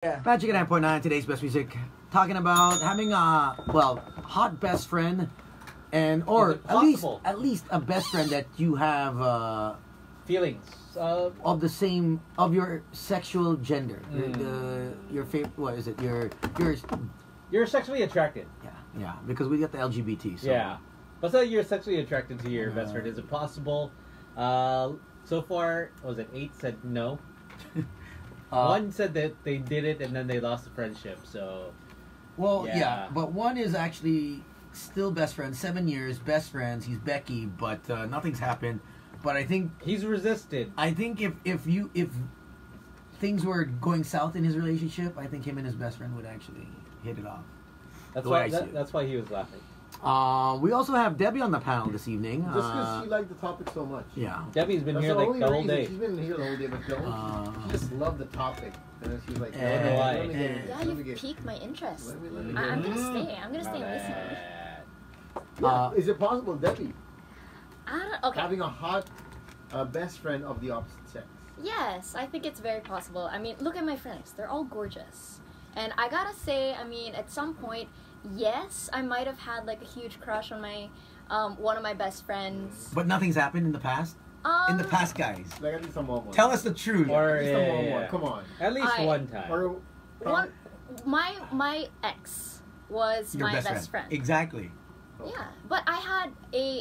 Yeah. Magic 9.9, today's best music. Talking about having a hot best friend, and or at least a best friend that you have feelings of the same of your sexual gender. Your favorite, what is it? You're sexually attracted. Yeah, because we got the LGBT. So. Yeah, but so you're sexually attracted to your best friend. Is it possible? So far, what was it 8 said no. One said that they did it and then they lost the friendship. So, yeah, but one is actually still best friends. 7 years, best friends. He's Becky, but nothing's happened. But I think he's resisted. I think if things were going south in his relationship, I think him and his best friend would actually hit it off. That's why he was laughing. We also have Debbie on the panel this evening. Just because she liked the topic so much. Yeah. Debbie's been here like the whole day. She's been here the whole day, but she just loved the topic. And then she's like, I don't know why. Yeah, you've piqued my interest. I'm gonna stay. I'm gonna stay and listen. Is it possible, Debbie? Okay. Having a hot best friend of the opposite sex. Yes, I think it's very possible. I mean, look at my friends. They're all gorgeous. And I gotta say, I mean, at some point, yes, I might have had like a huge crush on my one of my best friends. But nothing's happened in the past? In the past, guys. Like at least a moment. Tell us the truth. Or Come on. At least one time. Or, my ex was your my best friend. Exactly. Yeah, but I had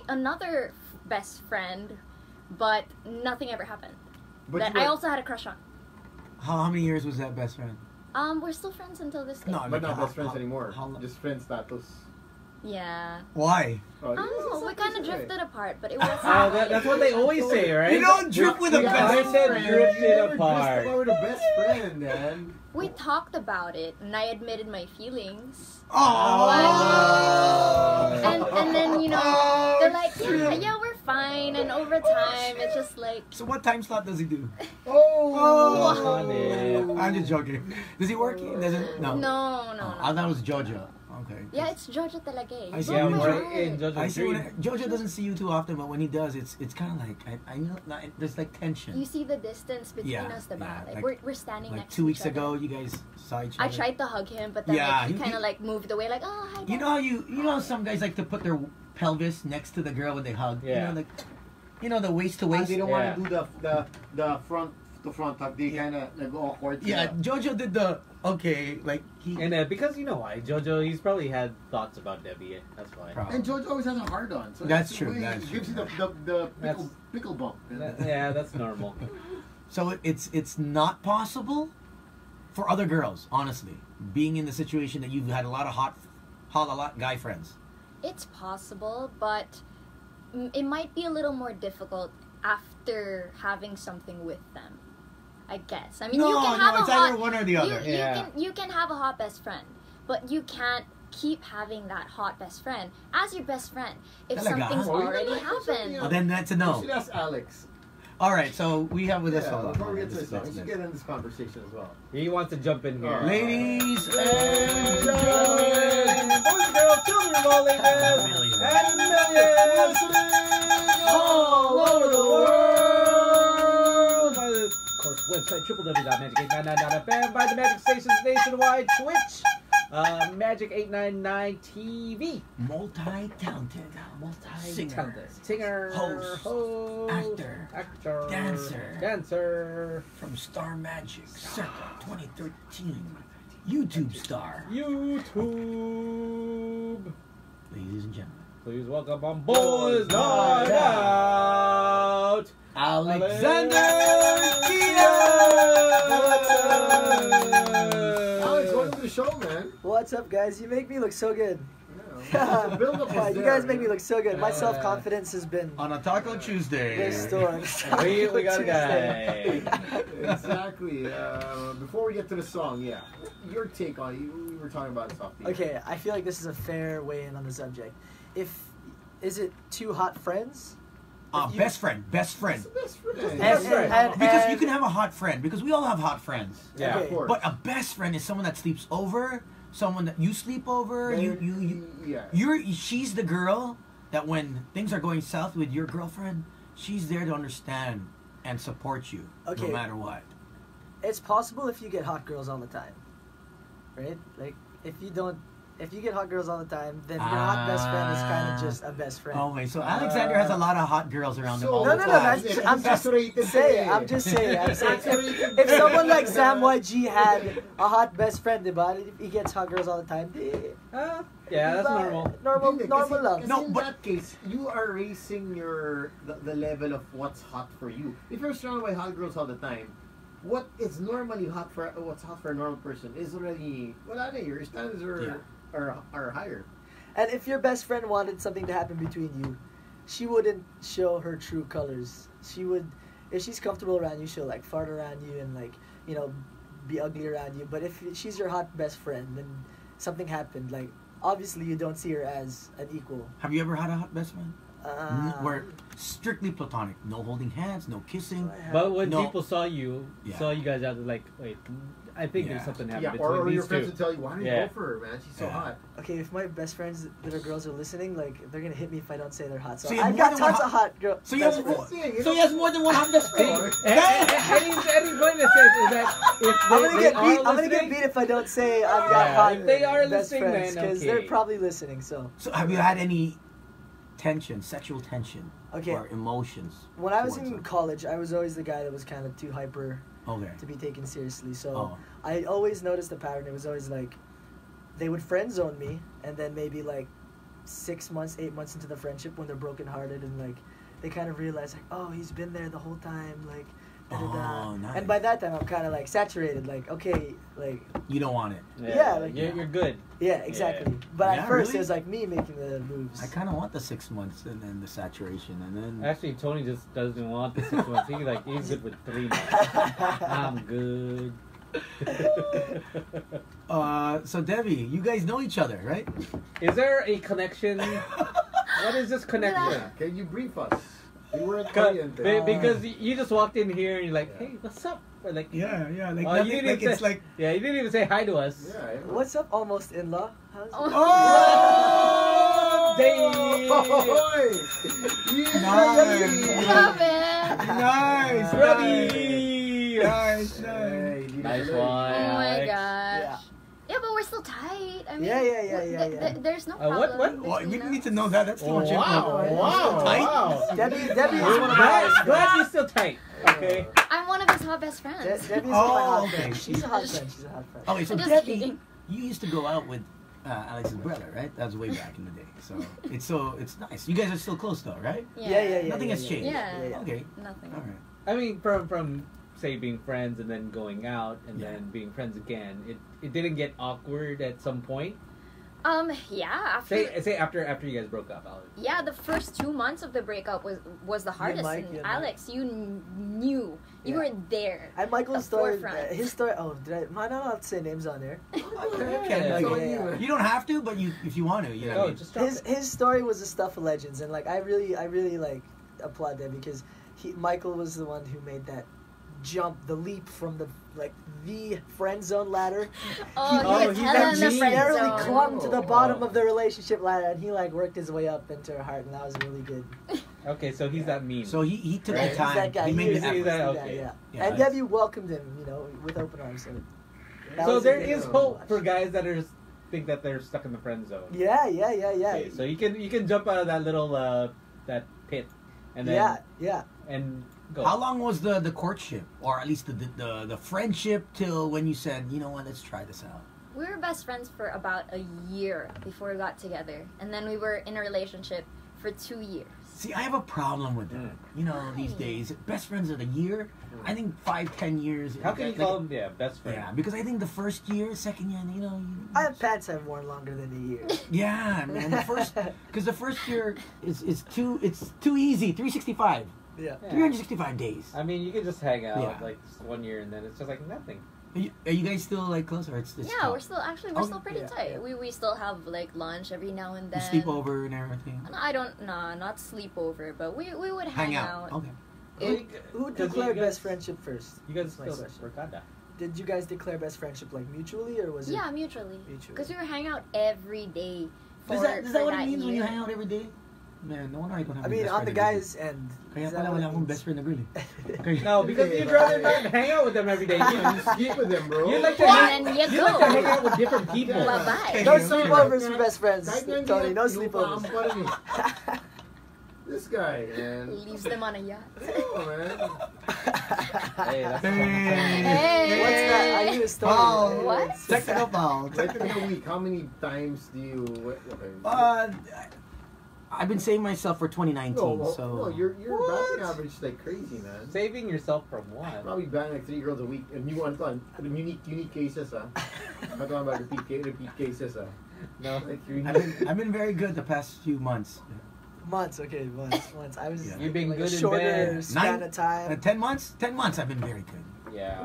another best friend, but nothing ever happened. But that I also had a crush on. How many years was that best friend? We're still friends until this day. No, I mean, but not best friends anymore. Just friend status. Yeah. Why? We kind of drifted apart, but it was. That's what they always say, right? You don't drift with a best friend. I said drifted apart. You with a best friend, man. We talked about it, and I admitted my feelings. Oh. And then they're like, yeah, we're fine. And over time, it's just like. So what time slot does he do? I'm just joking. Does he work? Doesn't? No. No. I thought it was Jojo. Okay. Yeah, it's Jojo talaga eh. I see. Jojo doesn't see you too often, but when he does, it's kind of like I know there's like tension. You see the distance between us, diba? Yeah, like we're standing like next 2 to weeks each other. ago, you guys saw each other. I tried to hug him, but then he kind of like moved away, like hi. You know how you know some guys like to put their pelvis next to the girl when they hug. Yeah. You know the waist to waist. They don't want to do the front to front hug. They kind of like awkward. Yeah, Jojo did the like he. And because you know why, Jojo, he's probably had thoughts about Debbie. That's why. Probably. And Jojo always has a hard on. So that's true. It gives you the pickle bump. Yeah, that's normal. So it's not possible for other girls, honestly, being in the situation that you've had a lot of hot guy friends. It's possible, but it might be a little more difficult after having something with them. I guess. I mean, you can have it's either one or the other. You can have a hot best friend, but you can't keep having that hot best friend as your best friend if something's already happened. Well, then that's a no. You should ask Alex. All right, so we have with us. Before we get to this, we should get in this conversation as well. He wants to jump in here. Ladies and gentlemen, boys and girls, children of all ages, and millions listening all over the world. Of course, website www.magic899.fm, by the Magic Stations nationwide, Twitch, Magic899 TV. Multi-talented. Singer, host, actor, dancer. From Star Magic, circa 2013. YouTube star. YouTube. Ladies and gentlemen, please welcome on Boys Night Out, Alexander Alex, welcome to the show, man. What's up, guys? You make me look so good. The build-up is you guys make me look so good. My self-confidence has been on a Taco Tuesday. restored. we got a guy. Exactly. Before we get to the song, your take on it. We were talking about this off the air. Okay, I feel like this is a fair way in on the subject. Is it two hot friends? Best friend. Best friend. Because you can have a hot friend, because we all have hot friends. Yeah, okay. of course. But a best friend is someone that sleeps over, someone that you sleep over. She's the girl that when things are going south with your girlfriend, she's there to understand and support you, no matter what. It's possible if you get hot girls all the time. right? Like if you get hot girls all the time, then your hot best friend is kind of just a best friend. Oh wait, so Alexander has a lot of hot girls around him all No, the no, time. I'm just saying. I'm just saying. If someone like Sam YG had a hot best friend, diba? He gets hot girls all the time. Yeah, that's normal. Normal love. No, in that case, you are raising the level of what's hot for you. If you're surrounded by hot girls all the time, what is normally hot for what's hot for a normal person is already your standards are higher. And if your best friend wanted something to happen between you, she wouldn't show her true colors. She would, if she's comfortable around you, she'll like fart around you and like, you know, be ugly around you. But if she's your hot best friend, then something happened. Like, obviously you don't see her as an equal. Have you ever had a hot best friend? Where strictly platonic, no holding hands, no kissing. But when people saw you guys out, like, wait, I think there's something happening between or these your two. friends would tell you, why don't you go for her, man? She's so hot. Okay, if my best friends that are girls are listening, like, they're gonna hit me if I don't say they're hot. So you I've got tons of hot girls. So he has more than one hot best friend. Any point that says is that if I'm gonna get beat if I don't say I've got hot if they are best listening, friends, then because they're probably listening. So have you had any tension, sexual tension, or emotions? When I was in college, I was always the guy that was kind of too hyper Okay. to be taken seriously. So I always noticed the pattern. It was always like they would friend zone me, and then maybe like 6 months, 8 months into the friendship, when they're brokenhearted and like they kind of realize like, oh, he's been there the whole time, like. Nice. And by that time, I'm kind of like saturated. Like, okay, like you don't want it. Like, you're good. Yeah, exactly. Yeah. But at first, really? it was like me making the moves. I kind of want the 6 months and then the saturation and then. Actually, Tony just doesn't want the 6 months. He's good with 3 months. I'm good. So Debbie, you guys know each other, right? Is there a connection? What is this connection? Can you brief us? We were at Caliente. Because you just walked in here and you're like, hey, what's up? Or like, Yeah, like, you didn't even say, yeah, you didn't even say hi to us. Yeah, What's up, almost in-law? How's it? Oh! Love it. Nice, Robbie! Nice. Nice one. Oh my gosh. Yeah. Yeah, but we're still tight. I mean, Yeah. There's no What? problem. Well, we between need us. to know that. That's too much info. Wow. Tight? Wow. Debbie is one of Glad, my glad you're still tight. Okay. I'm one of his hot best friends. Debbie's my hot okay. friend. She's a hot friend. She's a hot friend. Okay, so I'm just Debbie, kidding. you used to go out with Alex's brother, right? That was way back in the day. So it's nice. You guys are still close though, right? Yeah. Nothing has changed. Yeah. Okay. Nothing. All right. I mean, from say being friends and then going out and then being friends again, it didn't get awkward at some point. Yeah. Say after you guys broke up, Alex. Yeah, the first 2 months of the breakup was the hardest. Mike, and you and Alex, you knew. You were there. And Michael's The story, forefront. his story. Oh, am I not allowed to say names on there? Okay. You don't have to, but if you want to, you know. Just drop it. His story was the stuff of legends, and like I really like applaud that because Michael was the one who made that jump, the leap from the friend zone ladder. Oh, he he got was hella in the friend barely zone. clung to the bottom of the relationship ladder, and he like worked his way up into her heart, and that was really good. Okay, so he's that mean. So he took Right. the time. He's that guy. He made He's the effort. that- that okay. guy, Yeah, and that's- Debbie welcomed him, with open arms. That So was a there good is one to hope watch. for guys that think that they're stuck in the friend zone. Yeah. Okay, so you can jump out of that little that pit, and then and go. How long was the courtship, or at least the friendship, till when you said, you know what, let's try this out? We were best friends for about a year before we got together, and then we were in a relationship for 2 years. See, I have a problem with that. You know, these days, best friends of the year. I think 5-10 years. How can you call them best friend? Yeah, because I think the first year, second year, I have pants I've worn longer than a year. Yeah, man. The first year is too easy. 365. Yeah. 365 days. I mean, you can just hang out Yeah. like just 1 year and then it's just like nothing. Are you guys still like close, or it's Yeah, tough? we're still pretty tight. We still have like lunch every now and You then. sleep over and everything. Not sleepover, but we would Hang hang out. out. Okay. Who Because declared you guys- best friendship first? You guys That's my still question. Ricada. Did you guys declare best friendship like mutually, or was it? Yeah, mutually. Mutually. Because we were hanging out every day. Is that what it means when you hang out every day? Man, no wonder I don't have I a mean, best on the friend na girl. guy's end. Kaya is that pala what wala it akong means? best friend na girl eh. Okay. No, because you'd rather not hang out with them every day. You sleep with them, bro. You like to And then you you like to hang go. out with different people. Bye-bye. No Okay. sleepovers for best friends, Kahit nga hindi Tony. No yan, sleepovers. inupahan pa rin eh. This guy, man. Leaves them on a yacht. Oh, man. Hey, that's Hey. What's that? Are you a story? Foul. What? Technical foul. Like in a week, how many times do you... Okay. I've been saving myself for 2019, so... No, your batting average is like crazy, man. saving yourself from what? Probably bang like 3 girls a week. And you want to unique cases, ah. I'm talking about repeat cases, ah. No. Like unique. I've been very good the past few months. Months, okay, months. I was Yeah. You've been like good a in shorter bed. span of time. 10 months? 10 months I've been very good. Yeah.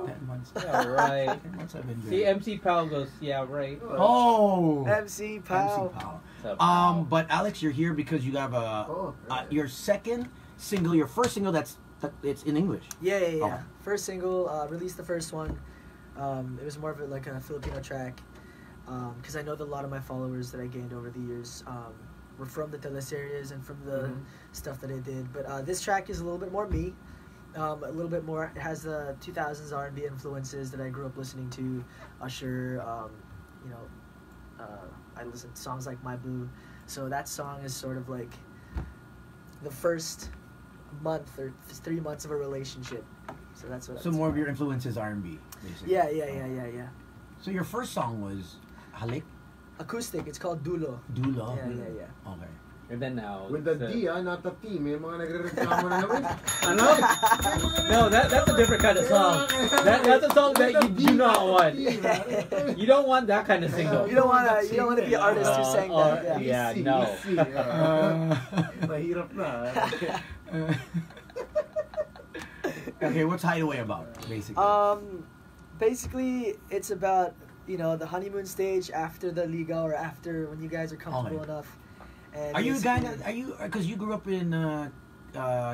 10 months. Yeah, right. 10 months I've been See, very MC Powell goes, yeah, right. Oh! MC Powell. MC Powell. What's up, Powell? But Alex, you're here because you have your second single, your first single it's in English. Yeah. Okay. First single, released the first one. It was more of like a Filipino track. Because I know that a lot of my followers that I gained over the years were from the teleseries and from the stuff that I did. But this track is a little bit more me. A little bit more. It has the 2000s R&B influences that I grew up listening to. Usher, I listened to songs like My Boo. So that song is sort of like the first month or 3 months of a relationship. So that's what. So more of your influences R&B, basically. Yeah. So your first song was Halik? Acoustic. It's called Dulo. Dulo? Yeah. Okay. And then now. With the D, not the T. May mga nagre-reklamo na naman. Ano? No, that's a different kind of song. That's a song that you do not want. You don't want that kind of single. You don't want to be an artist who sang that. Yeah, no. Mahirap na. Okay, what's Hideaway about, basically? Basically, it's about the honeymoon stage after the liga or after when you guys are comfortable enough. And Are you a guy that because you grew up in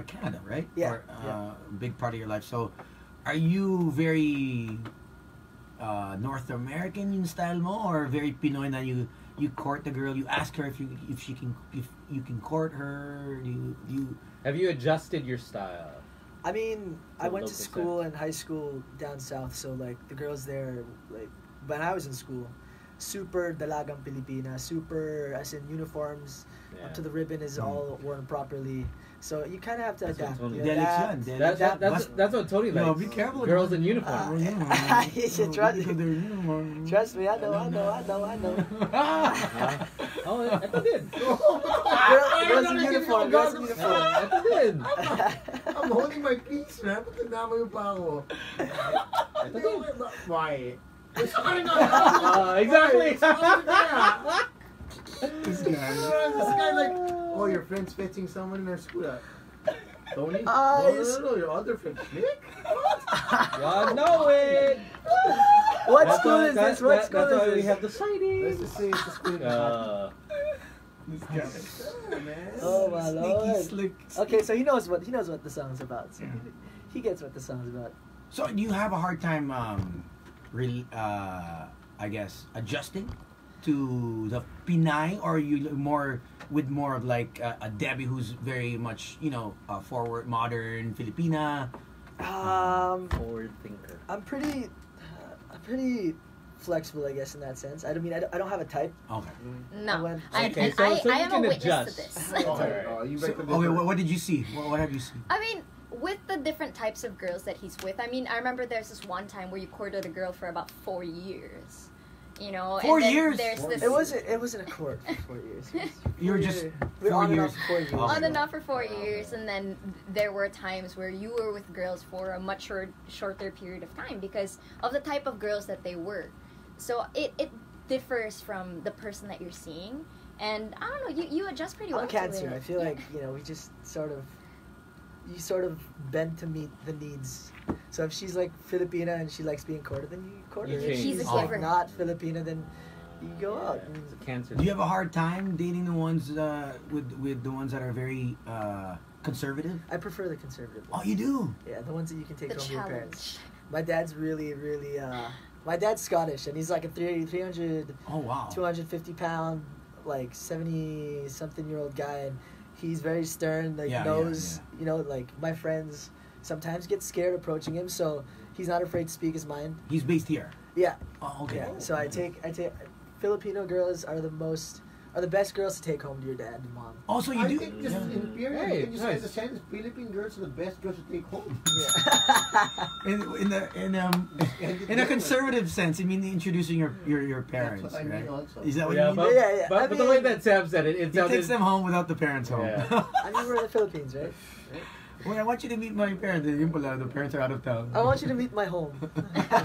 Canada, right? Yeah. Or, big part of your life. So, are you very North American in style mo, or very Pinoy na you court the girl, you ask her if you can court her? Do you Have you adjusted your style? I mean, I went to local school and high school down south, so like the girls there, like when I was in school, super dalagang Pilipina, super as in uniforms up to the ribbon is all worn properly. So you kind of have to That's adapt. what Tony- You adapt. That's what Tony likes. No, be careful. Girls in uniform. You should trust me. I know. Oh, ito din. Girls in uniform. Ito din. I'm holding my peace, man. Ba't nagdama yung pa ako? Ito din. Why? Exactly. This guy like, oh, your friend's fetching someone in our school. Tony? No, your other friend. Nick? Y'all know it. What school is this? That's why we have the sighting. Let's just say it's a school. This guy. Man. Oh my lord. Slick. Okay, so he knows what the song's about. So he gets what the song's about. So do you have a hard time, I guess, adjusting to the Pinay, or are you more of like a Debbie who's very much forward, modern Filipina? Forward thinker. I'm pretty flexible, I guess, in that sense. I don't have a type. Okay. No. Okay, I so you am a can witness adjust. to this. You So, make the okay, what did you see? What have you seen? I mean, with the different types of girls that he's with, I mean, I remember there's this one time where you courted a girl for about 4 years. 4 and then years? There's this It wasn't a court for 4 years. You were just we were 4 on and years. off for 4 years. Oh. on and off for 4 years, and then there were times where you were with girls for a much shorter period of time because of the type of girls that they were. So it differs from the person that you're seeing, and I don't know, you adjust pretty well. I'm Cancer. To it. I feel like we just you sort of bend to meet the needs. So if she's like Filipina and she likes being courted, then you court her. You If change. she's She's a like giver. not Filipina, then you go out. It's a cancer. Do you have a hard time dating the ones with the ones that are very conservative? I prefer the conservative Oh, ones. you do? Yeah, the ones that you can take The home to your parents. challenge. My dad's really my dad's Scottish, and he's like a 300, Oh, wow. 250 pound like 70-something-year-old guy, and he's very stern. Like Yeah, knows, you know, like my friends sometimes get scared approaching him, so he's not afraid to speak his mind. He's based here. Yeah, Oh, okay. yeah. So I take Filipino girls are the best girls to take home to your dad and mom. Also, you I do. think just yeah. in period, Hey, you can just nice. understand that Philippine girls are the best girls to take home. In a conservative sense, I mean introducing your parents, That's what I mean right? also. Is that what Yeah, you mean? but, Yeah. but, I but the way mean- that Sam said it, it He sounded. takes them home without the parents home. Yeah. I mean, we're in the Philippines, right? When I want you to meet my parents, yun pala, the parents are out of town. I want you to meet my home.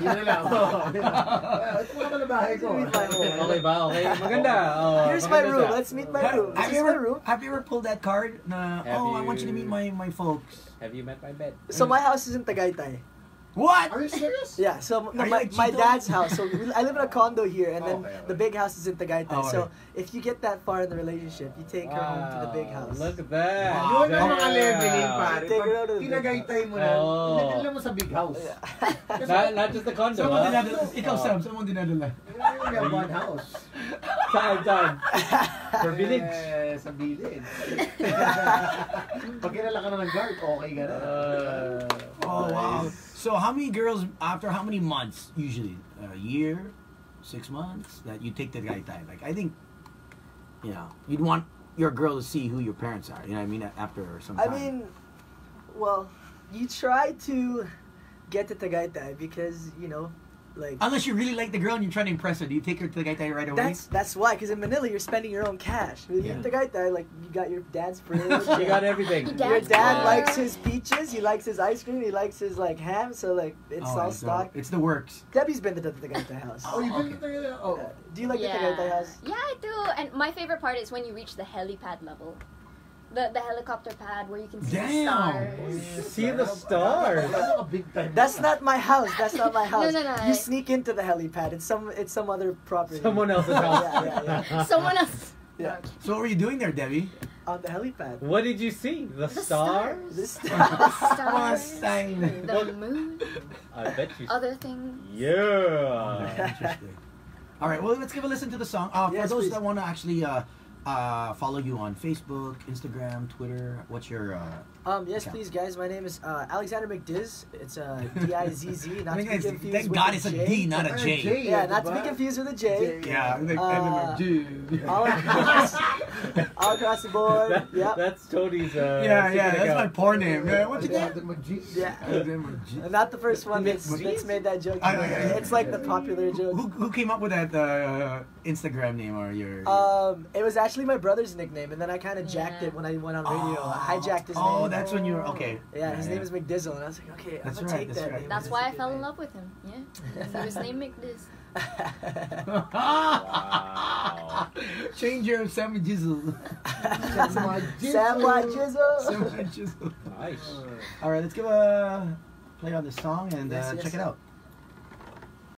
Yun na lang. Ito mga ka na bahay ko. Meet my home. Okay ba? Okay. Maganda. Oh, Here's my maganda room. siya. Let's meet my room. This Have is you my ever room. have you ever pulled that card? Na, Have I want you to you- meet my folks. Have you met my bed? So my house is in Tagaytay. What? Are you serious? Yeah, so Are you my a Chito? dad's house. So I live in a condo here, and then Okay. the big house is in Tagaytay. Oh, So if you get that far in the relationship, you take her home to the big house. Look at that. Wow. Yun ang mga leveling, pare. Take Pag it out of the- pinagaytay mo na, Oh. pinagaytay mo sa big house. Yeah. Not just the condo, Someone ha? dinadala. Ikaw, Sam, someone dinadala. Yung may one house. Saan? For village. Sa village. Pag kilala ka na ng guard, okay ka na. Oh wow! So how many girls after how many months usually? A year, 6 months that you take the guy time? Like I think, you know, you'd want your girl to see who your parents are. You know what I mean? After some I time. mean, well, you try to get to Tagaytay because you know, like Unless you really like the girl and you're trying to impress her, do you take her to the guy right away? that's why. Because in Manila, you're spending your own cash. When you're in Tagaytay, like you got your dad's fridge. You got everything. Your dad Yeah. likes his peaches. He likes his ice cream. He likes his like ham. So like it's all stocked. It's the works. Debbie's been to the Tagaytay house. Oh, you've been to Oh. Do you like the Tagaytay house? Yeah, I do. And my favorite part is when you reach the helipad level. The helicopter pad where you can see Damn. the stars. See the stars. That's a big time. That's not my house. That's not my house. No. You sneak into the helipad. It's some other property. Someone else's house. Yeah. Someone else. Yeah. So what were you doing there, Debbie? On the helipad. What did you see? The The stars? This Stars. Mustang. The moon. I bet you. Other things. Yeah. Interesting. All right, well, let's give a listen to the song. For Yes, those please. that want to actually follow you on Facebook, Instagram, Twitter, what's your... Yes, account? please, guys. My name is Alexander McDiz. It's D-I-Z-Z. Not I to mean, be confused thank with God a it's a J. D, not a J. Yeah, not to be confused with a J. Yeah, like, All across the board. Yep. That's Tony's. yeah, that's my porn name. Yeah, what's it Yeah. called? Yeah. Who, And not the first one that's made that joke. It's like the popular joke. who came up with that Instagram name or your... It was actually my brother's nickname, and then I kind of jacked it when I went on radio. I hijacked his name. Oh, that's when you were... Okay. Yeah, his name is McDizzle, and I was like, okay, That's I'm gonna right, take that's that right. name. That's It's why a I good fell in name. love with him. Yeah. He was named McDiz. Wow. Change your Sammy Jizzle. Samurai Jizzle. Sammy Jizzle. Nice. All right, let's give a play on this song and Yes, check yes. it out.